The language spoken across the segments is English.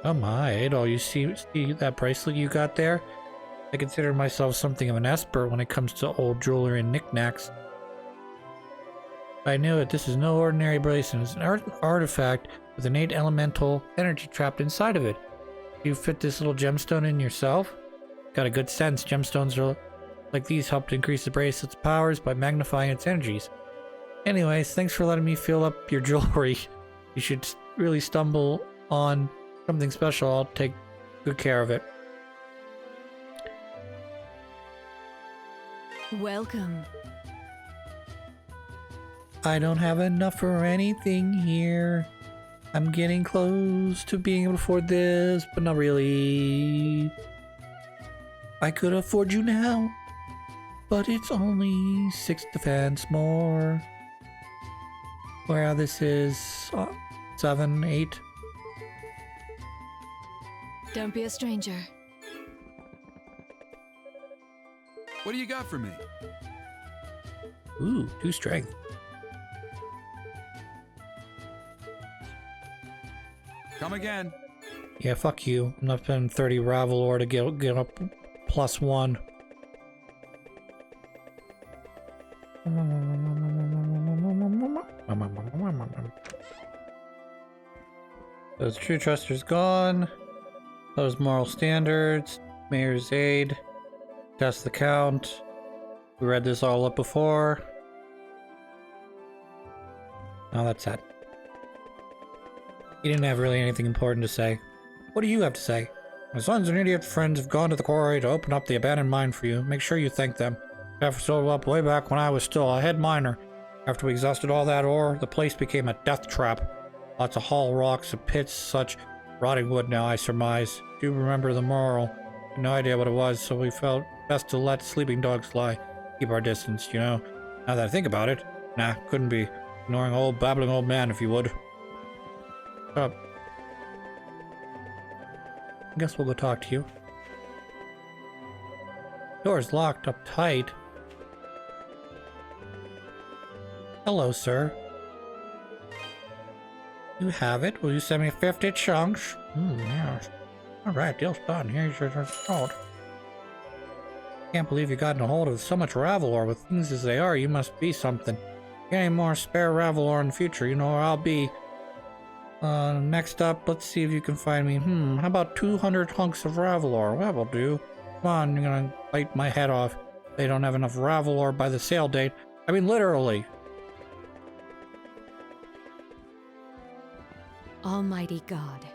Oh my, Adol, you see that bracelet you got there? I consider myself something of an expert when it comes to old jewelry and knickknacks. I knew it. This is no ordinary bracelet. It's an artifact with innate elemental energy trapped inside of it. You fit this little gemstone in yourself? Got a good sense. Gemstones are like these help to increase the bracelet's powers by magnifying its energies. Anyways, thanks for letting me fill up your jewelry. You should really stumble on something special. I'll take good care of it. Welcome. I don't have enough for anything here. I'm getting close to being able to afford this, but not really. I could afford you now, but it's only 6 defense more. Well, this is 7, 8. Don't be a stranger. What do you got for me? Ooh, 2 strength. Come again. Yeah, fuck you. I'm not spending 30 Ravel ore to get up +1. Those true trusters gone. Those moral standards. Mayor's aid. Test the count. We read this all up before. Oh, that's sad. He didn't have really anything important to say. What do you have to say? My sons and idiot friends have gone to the quarry to open up the abandoned mine for you. Make sure you thank them. After sold up way back when I was still a head miner. After we exhausted all that ore, the place became a death trap. Lots of hollow rocks and pits, such rotting wood now, I surmise. Do remember the moral. No idea what it was, so we felt best to let sleeping dogs lie. Keep our distance, you know. Now that I think about it, nah, couldn't be. Ignoring old babbling old man, if you would. Shut up. I guess we'll go talk to you. Door's locked up tight. Hello, sir. You have it. Will you send me 50 chunks? Yes. Alright, deal's done. Here's your result. Can't believe you got in a hold of so much Ravel ore. With things as they are, you must be something. Get any more spare Ravel ore in the future, you know where I'll be. Next up, let's see if you can find me. How about 200 hunks of Ravel ore? That will do. Come on, you're gonna bite my head off. They don't have enough Ravel ore by the sale date. I mean, literally. Almighty God,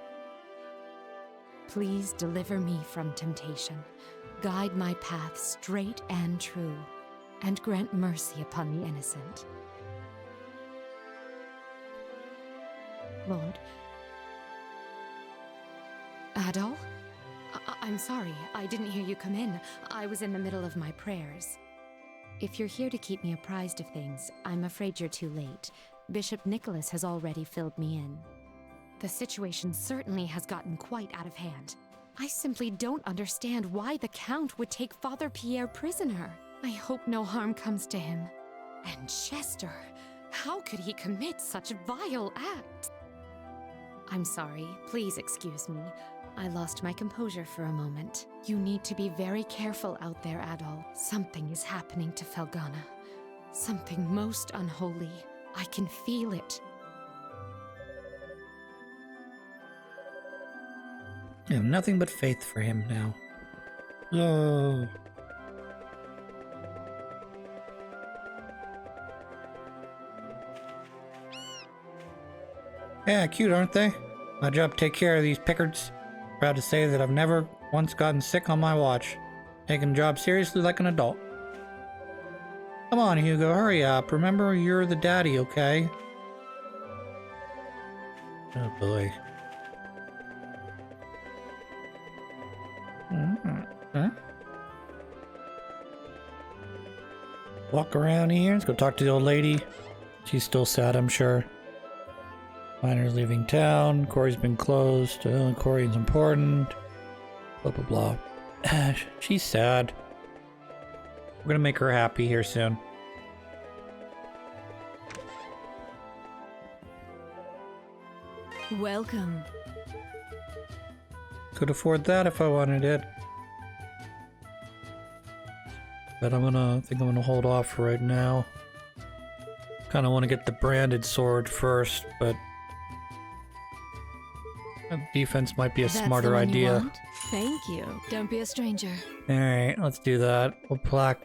please deliver me from temptation. Guide my path straight and true, and grant mercy upon the innocent. Lord. Adol? I'm sorry, I didn't hear you come in. I was in the middle of my prayers. If you're here to keep me apprised of things, I'm afraid you're too late. Bishop Nicholas has already filled me in. The situation certainly has gotten quite out of hand. I simply don't understand why the Count would take Father Pierre prisoner. I hope no harm comes to him. And Chester, how could he commit such vile acts? I'm sorry, please excuse me. I lost my composure for a moment. You need to be very careful out there, Adol. Something is happening to Felghana. Something most unholy. I can feel it. I have nothing but faith for him now. Oh. Yeah, cute, aren't they? My job to take care of these pickards. Proud to say that I've never once gotten sick on my watch. Taking the job seriously like an adult. Come on, Hugo, hurry up. Remember, you're the daddy, okay? Oh boy. Huh? Walk around here. Let's go talk to the old lady. She's still sad, I'm sure. Miner's leaving town. Quarry's been closed. Quarry's important. Blah, blah, blah. She's sad. We're gonna make her happy here soon. Welcome. Could afford that if I wanted it. But I think I'm gonna hold off for right now. Kind of want to get the branded sword first, but defense might be a smarter idea. Thank you. Don't be a stranger. All right, let's do that. We'll plaque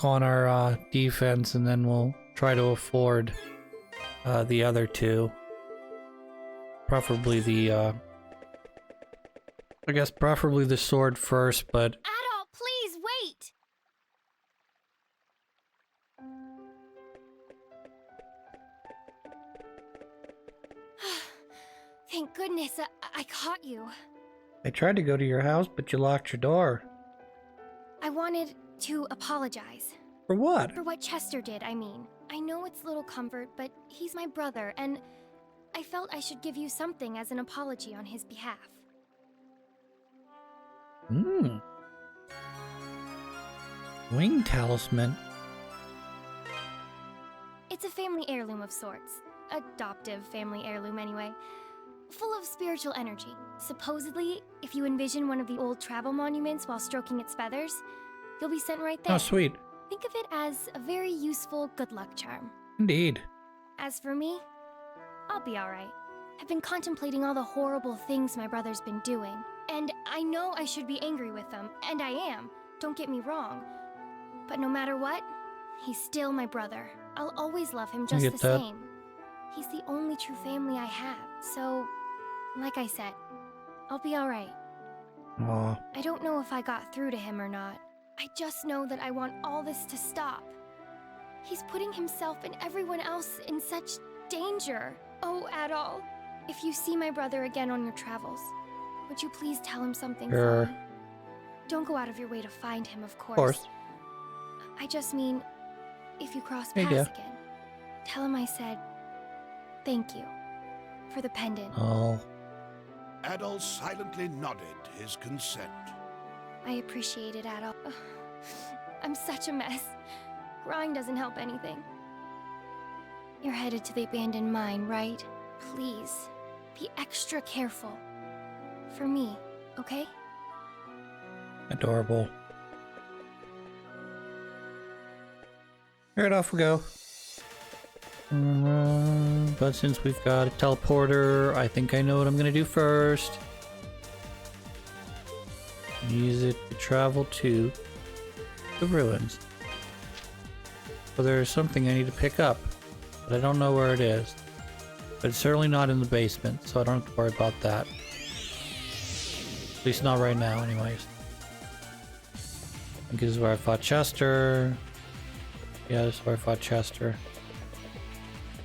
on our defense, and then we'll try to afford the other two. Preferably the I guess preferably the sword first, but Adol, please wait. Thank goodness I caught you. I tried to go to your house, but you locked your door. I wanted to apologize. For what? For what Chester did, I mean. I know it's little comfort, but he's my brother, and I felt I should give you something as an apology on his behalf. Wing talisman. It's a family heirloom of sorts. Adoptive family heirloom, anyway. Full of spiritual energy. Supposedly, if you envision one of the old travel monuments while stroking its feathers, you'll be sent right there. Oh, sweet. Think of it as a very useful good luck charm. Indeed. As for me, I'll be alright. I've been contemplating all the horrible things my brother's been doing, and I know I should be angry with them, and I am, don't get me wrong. But no matter what, he's still my brother. I'll always love him just the same. He's the only true family I have, so, like I said, I'll be alright. Aw. I don't know if I got through to him or not. I just know that I want all this to stop. He's putting himself and everyone else in such danger. Oh, Adol, if you see my brother again on your travels, would you please tell him something for me? Don't go out of your way to find him, of course. Of course. I just mean, if you cross There paths you go. again, tell him I said thank you for the pendant. Oh. Adol silently nodded his consent. I appreciate it, Adol. Ugh, I'm such a mess. Crying doesn't help anything. You're headed to the abandoned mine, right? Please, be extra careful. For me, okay? Adorable. Alright, off we go. But since we've got a teleporter, I think I know what I'm gonna do first. Use it to travel to the ruins. So there's something I need to pick up, but I don't know where it is. But it's certainly not in the basement, so I don't have to worry about that. At least not right now, anyways. I think this is where I fought Chester. Yeah, this is where I fought Chester.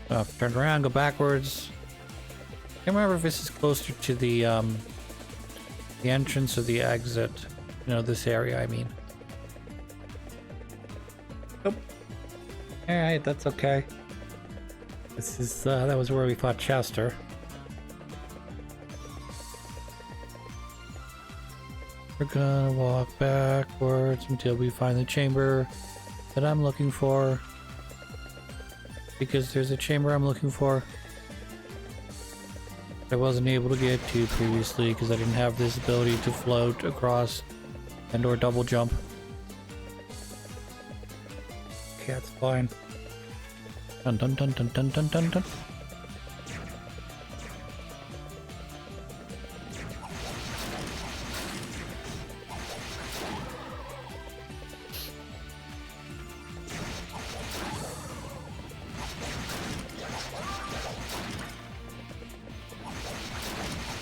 Oh, turn around, go backwards. Can't remember if this is closer to the entrance or the exit. You know, this area, I mean. Nope. Alright, that's okay. This is, that was where we fought Chester. We're gonna walk backwards until we find the chamber that I'm looking for. Because there's a chamber I'm looking for I wasn't able to get to previously because I didn't have this ability to float across and or double jump. Okay, that's fine. Dun dun dun dun dun dun dun dun.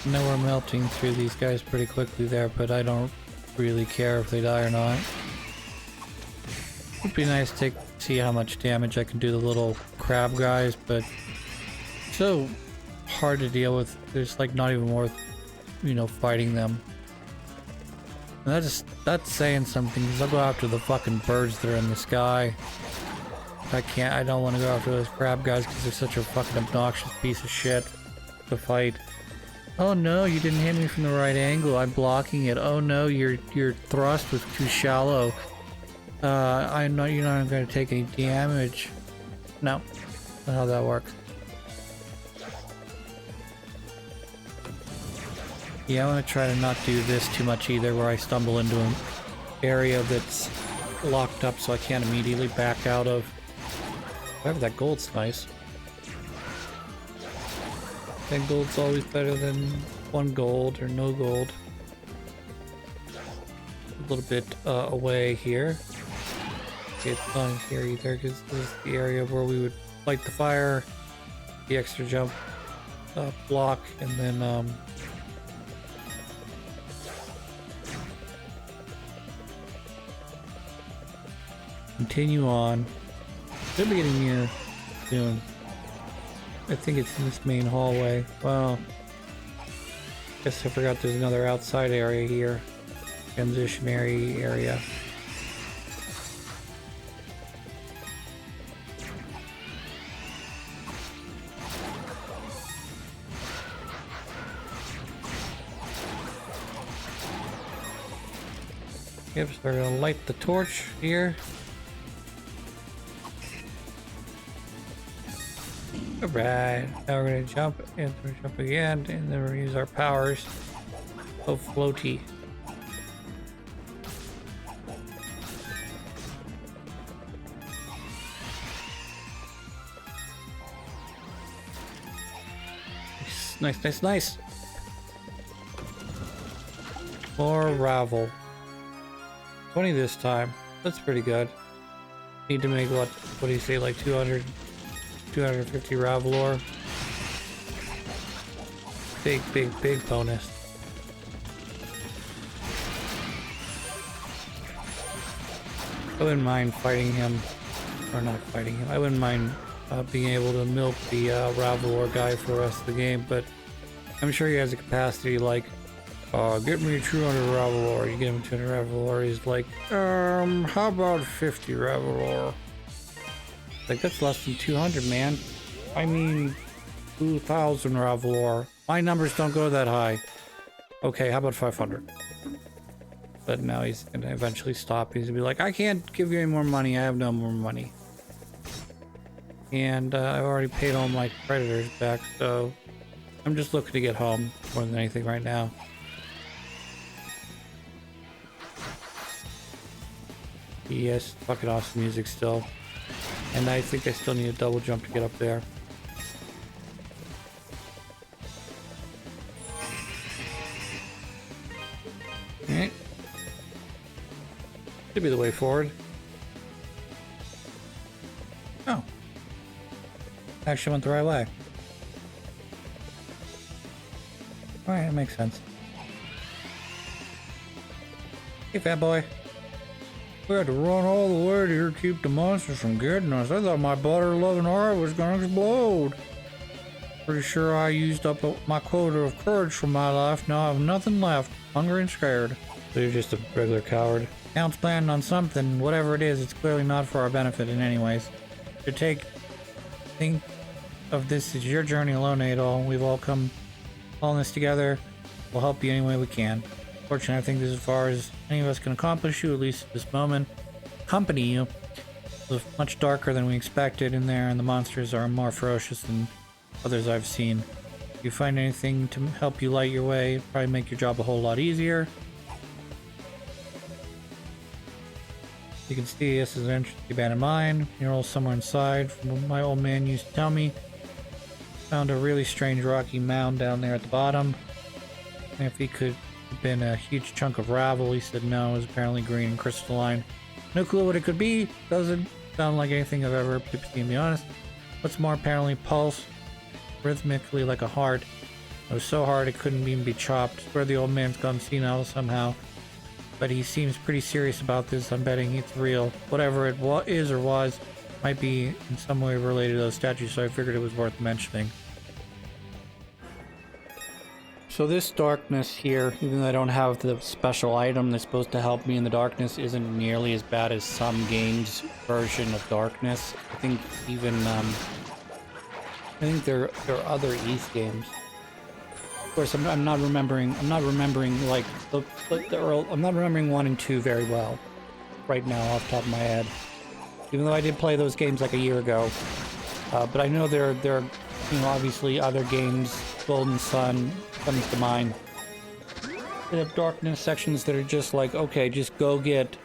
I know we're melting through these guys pretty quickly there, but I don't really care if they die or not. It'd be nice to see how much damage I can do to the little crab guys, but so hard to deal with. There's like not even worth, you know, fighting them. And that's saying something, because I'll go after the fucking birds that are in the sky. I don't want to go after those crab guys because they're such a fucking obnoxious piece of shit to fight. Oh no, you didn't hit me from the right angle. I'm blocking it. Oh no, your thrust was too shallow. You're not going to take any damage. No, that's not how that works. Yeah, I want to try to not do this too much either, where I stumble into an area that's locked up so I can't immediately back out of. However, that gold's nice. That gold's always better than 1 gold or no gold. A little bit away here. It's not in here either, because this is the area where we would light the fire, the extra jump block, and then continue on. Should be getting near soon. I think it's in this main hallway. Well, guess I forgot there's another outside area here. Transitionary area. Yep, so we're gonna light the torch here. Alright, now we're gonna jump, and we're gonna jump again, and then we're gonna use our powers of floaty. Nice, nice, nice. More ravel. 20 this time. That's pretty good. Need to make what do you say, like 250 ravel ore. Big bonus. I wouldn't mind fighting him, or not fighting him. I wouldn't mind being able to milk the ravel ore guy for the rest of the game, but I'm sure he has a capacity like, get me 200 ravel ore. You give him 200 ravel ore, he's like, how about 50 ravel ore? Like, that's less than 200, man. I mean, 2,000 ravel ore. My numbers don't go that high. Okay, how about 500? But now he's gonna eventually stop. He's gonna be like, I can't give you any more money. I have no more money. And I've already paid all my creditors back, so I'm just looking to get home more than anything right now. Yes, fucking awesome music still. And I think I still need a double jump to get up there. Alright. Should be the way forward. Oh. Actually went the right way. Alright, that makes sense. Hey, fat boy. We had to run all the way to here to keep the monsters from getting us. I thought my butter-loving heart was gonna explode. Pretty sure I used up my quota of courage from my life. Now I have nothing left. Hungry and scared. So you're just a regular coward. Count's planning on something. Whatever it is, it's clearly not for our benefit in any ways. Think of this as your journey alone, Adol. We've all come on this together. We'll help you any way we can. Fortunately, I think this is as far as any of us can accomplish you, at least at this moment. Accompany you. It was much darker than we expected in there, and the monsters are more ferocious than others I've seen. If you find anything to help you light your way, it'll probably make your job a whole lot easier. You can see this is an entrance to the abandoned mine. You're somewhere inside. From what my old man used to tell me. Found a really strange rocky mound down there at the bottom. And if he could have been a huge chunk of ravel, he said no, it was apparently green and crystalline. No clue what it could be. Doesn't sound like anything I've ever seen, to be honest. What's more, apparently pulse rhythmically like a heart. It was so hard it couldn't even be chopped. Swear the old man's gone senile somehow. But he seems pretty serious about this. I'm betting it's real. Whatever it is or was, might be in some way related to those statues, so I figured it was worth mentioning. So this darkness here, even though I don't have the special item that's supposed to help me in the darkness, isn't nearly as bad as some games' version of darkness. I think even there are other East games. Of course, I'm not remembering like I'm not remembering 1 and 2 very well right now off the top of my head. Even though I did play those games like a year ago, but I know there are obviously other games. Golden Sun comes to mind. They have darkness sections that are just like, okay, just go get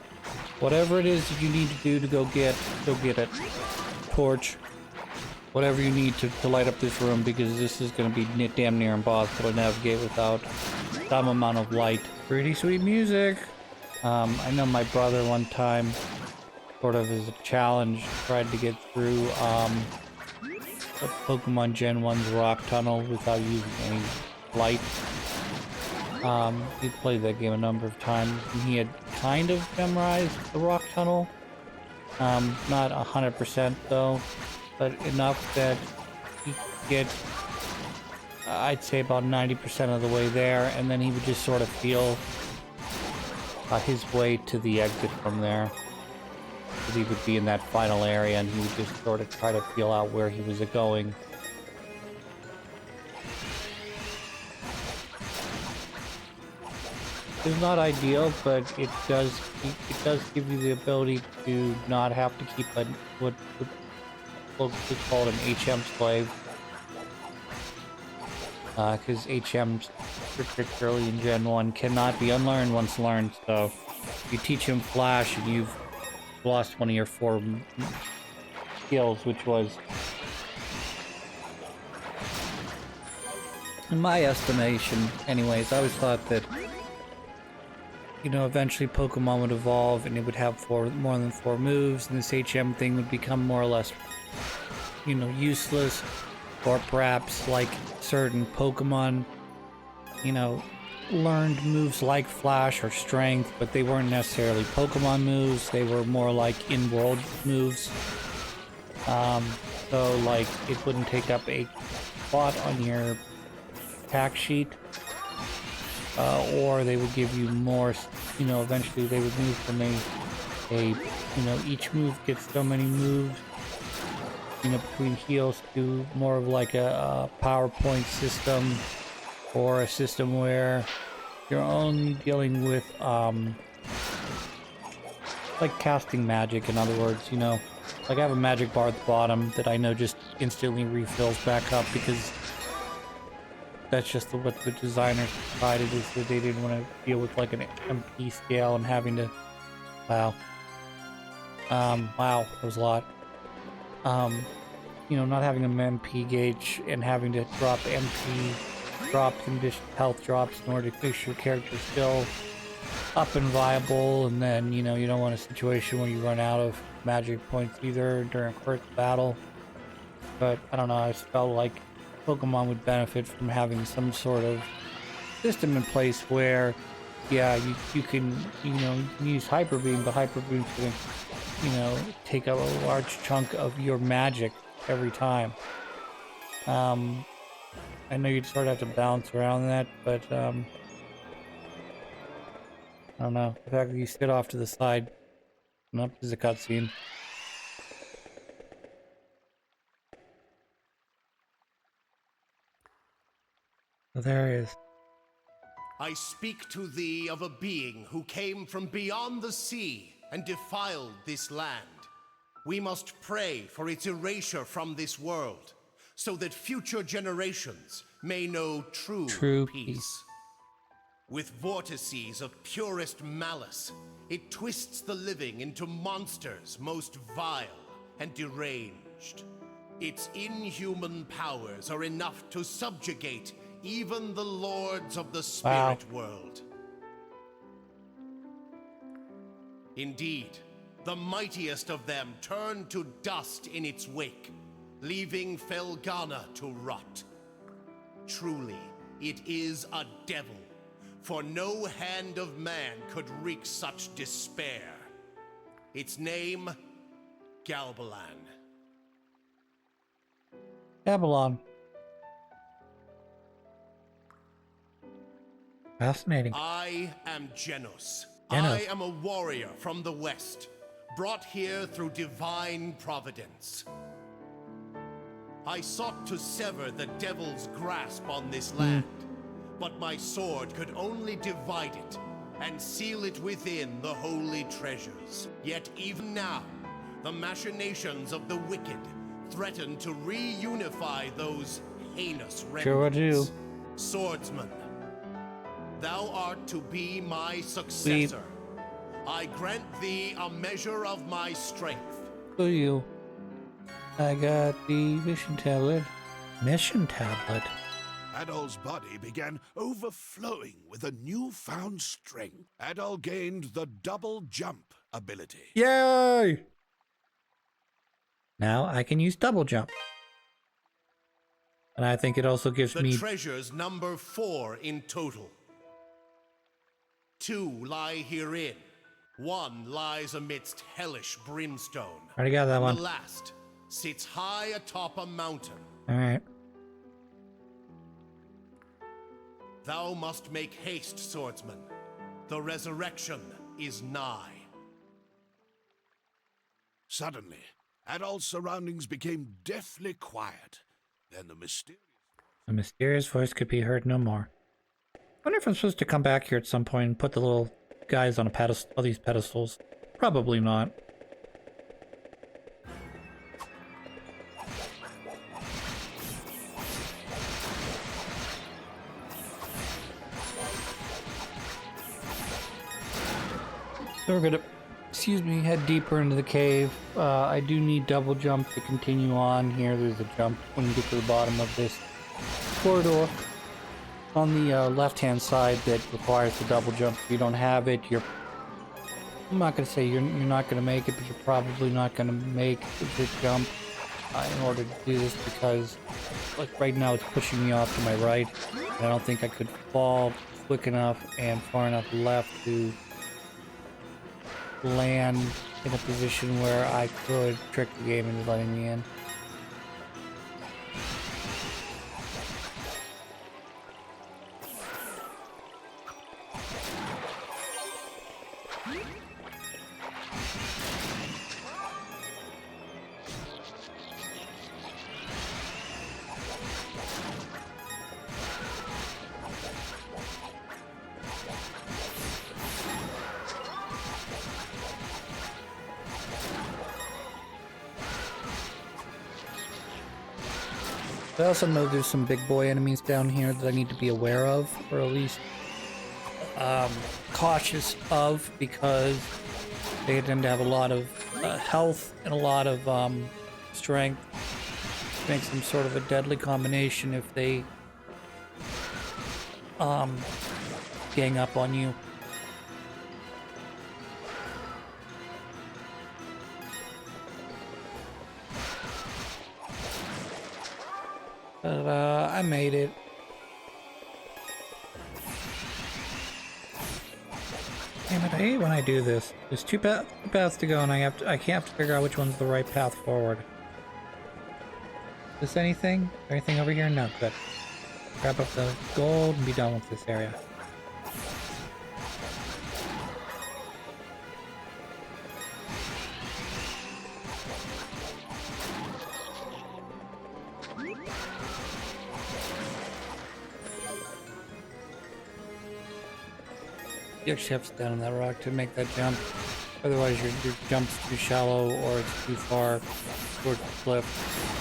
whatever it is that you need to do to go get it. Torch. Whatever you need to light up this room, because this is going to be damn near impossible to navigate without some amount of light. Pretty sweet music. I know my brother one time, sort of as a challenge, tried to get through the Pokemon Gen 1's rock tunnel without using any light. He played that game a number of times, and he had kind of memorized the rock tunnel. Not 100% though, but enough that he could get, I'd say about 90% of the way there, and then he would just sort of feel his way to the exit from there. Because he would be in that final area, and he would just sort of try to feel out where he was going. It's not ideal, but it does give you the ability to not have to keep what is called an HM slave, because HMs, particularly in Gen 1, cannot be unlearned once learned. So if you teach him Flash and you've lost one of your 4 skills, which was, in my estimation anyways, I always thought that, you know, eventually Pokemon would evolve and it would have more than 4 moves, and this HM thing would become more or less, you know, useless, or perhaps like certain Pokemon, you know, learned moves like Flash or Strength, but they weren't necessarily Pokemon moves, they were more like in-world moves. So like it wouldn't take up a spot on your attack sheet. Or they would give you more, you know, eventually they would move from you know, each move gets so many moves, you know, between heals, to more of like a PowerPoint system, or a system where you're only dealing with, like casting magic, in other words, you know. Like I have a magic bar at the bottom that I know just instantly refills back up, because that's just what the designers decided, is that they didn't want to deal with like an MP scale and having to, wow, that was a lot. You know, not having an MP gauge and having to drop MP drops and health drops in order to make sure your character's still up and viable, and then, you know, you don't want a situation where you run out of magic points either during a quick battle. But I don't know, I just felt like Pokemon would benefit from having some sort of system in place where, yeah, you can, you know, you can use Hyper Beam, but Hyper Beam's gonna, you know, take up a large chunk of your magic every time. I know you'd sort of have to bounce around that, but I don't know. The fact that you sit off to the side, nope, there's a cutscene. So there he is. I speak to thee of a being who came from beyond the sea and defiled this land. We must pray for its erasure from this world, so that future generations may know true peace. With vortices of purest malice, it twists the living into monsters most vile and deranged. Its inhuman powers are enough to subjugate even the lords of the spirit world. Indeed, the mightiest of them turned to dust in its wake, leaving Felghana to rot. Truly, it is a devil, for no hand of man could wreak such despair. Its name, Galbalan. Babylon. Fascinating. I am Genos. Genos. I am a warrior from the west, brought here through divine providence. I sought to sever the devil's grasp on this land, but my sword could only divide it and seal it within the holy treasures. Yet even now, the machinations of the wicked threaten to reunify those heinous remnants. Sure do. Swordsman, Thou art to be my successor. I grant thee a measure of my strength. Who you? I got the mission tablet. Mission tablet? Adol's body began overflowing with a newfound strength. Adol gained the double jump ability. Yay! Now I can use double jump. And I think it also gives The me... treasures number 4 in total. 2 lie herein. 1 lies amidst hellish brimstone. Already got that And one. the last sits high atop a mountain. Alright. Thou must make haste, swordsman. The resurrection is nigh. Suddenly, Adol's surroundings became deathly quiet. Then The mysterious voice could be heard no more. I wonder if I'm supposed to come back here at some point and put the little guys on a pedestal, all these pedestals. Probably not. So we're gonna, excuse me, head deeper into the cave. I do need double jump to continue on here. There's a jump when you get to the bottom of this corridor on the left-hand side that requires the double jump. If you don't have it, I'm not gonna say you're not gonna make it, but you're probably not gonna make the jump in order to do this, because like right now it's pushing me off to my right. I don't think I could fall quick enough and far enough left to land in a position where I could trick the game into letting me in. I also know there's some big boy enemies down here that I need to be aware of, or at least cautious of, because they tend to have a lot of health and a lot of strength. Makes them sort of a deadly combination if they gang up on you. But I made it. Damn it, I hate when I do this. There's two paths to go, and I have to figure out which one's the right path forward. Is this anything? Anything over here? No, good. Grab up the gold and be done with this area. You actually have to stand on that rock to make that jump. Otherwise your jump's too shallow or it's too far towards the cliff.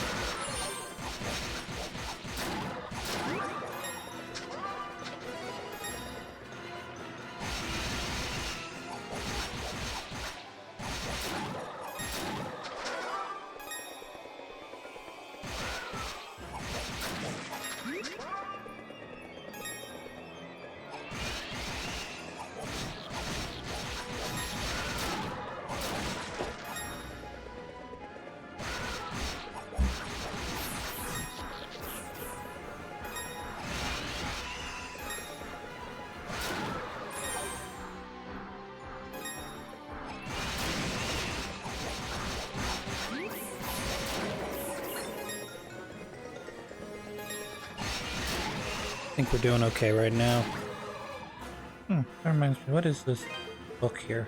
I think we're doing okay right now. That reminds me, what is this book here?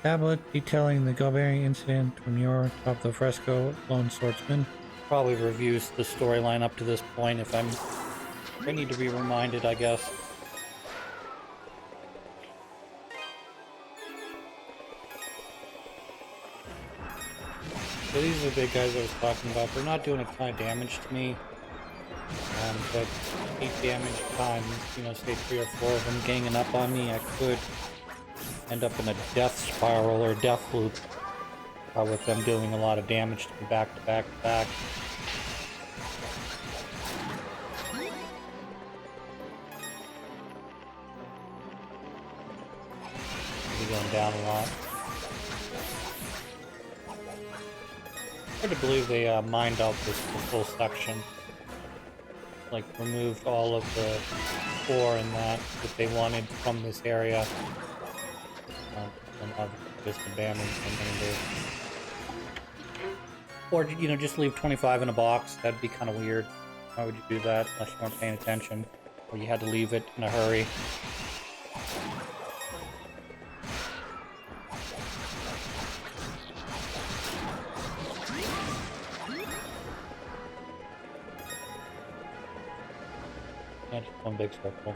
Tablet detailing the Galbarian incident when you're top the fresco lone swordsman. Probably reviews the storyline up to this point if I need to be reminded, I guess. So these are the big guys I was talking about. They're not doing a ton of damage to me. but 8 damage times, say 3 or 4 of them ganging up on me, I could end up in a death spiral or death loop with them doing a lot of damage to me back to back to back. Going down a lot. Hard to believe they mined out this full section. Like, removed all of the ore and that they wanted from this area. And have just abandoned the remainder. Or, just leave 25 in a box. That'd be kind of weird. Why would you do that unless you weren't paying attention? Or you had to leave it in a hurry. Yeah, just one big circle.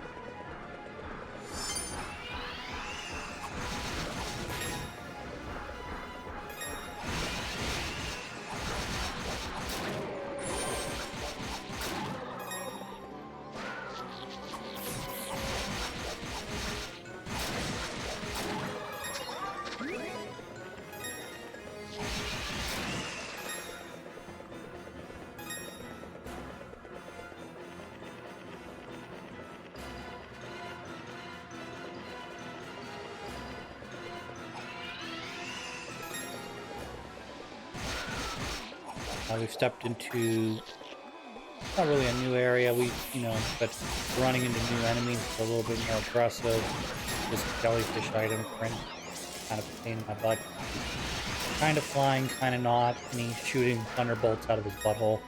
We've stepped into not really a new area, but running into new enemies is a little bit more aggressive. This jellyfish item, kind of a pain in my butt. Kind of flying, kind of not, and he's shooting thunderbolts out of his butthole.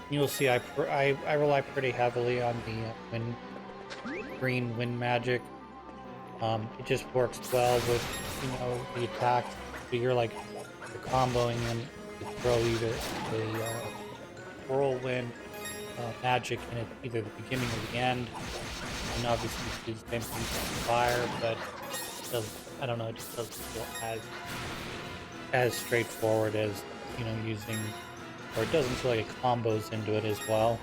You'll see I rely pretty heavily on the green wind magic. It just works well with, the attack. So you're comboing them to throw either a whirlwind magic in either the beginning or the end. And obviously you do the same thing with fire, but it doesn't, I don't know, it just doesn't feel as straightforward as, using, or it doesn't feel like it combos into it as well.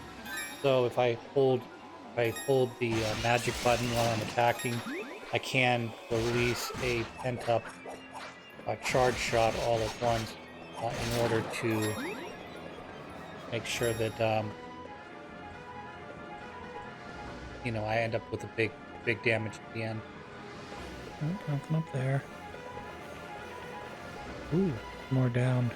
So if I hold the magic button while I'm attacking, I can release a pent-up charge shot all at once in order to make sure that I end up with a big damage at the end. Oh, nothing up there. Ooh, more down.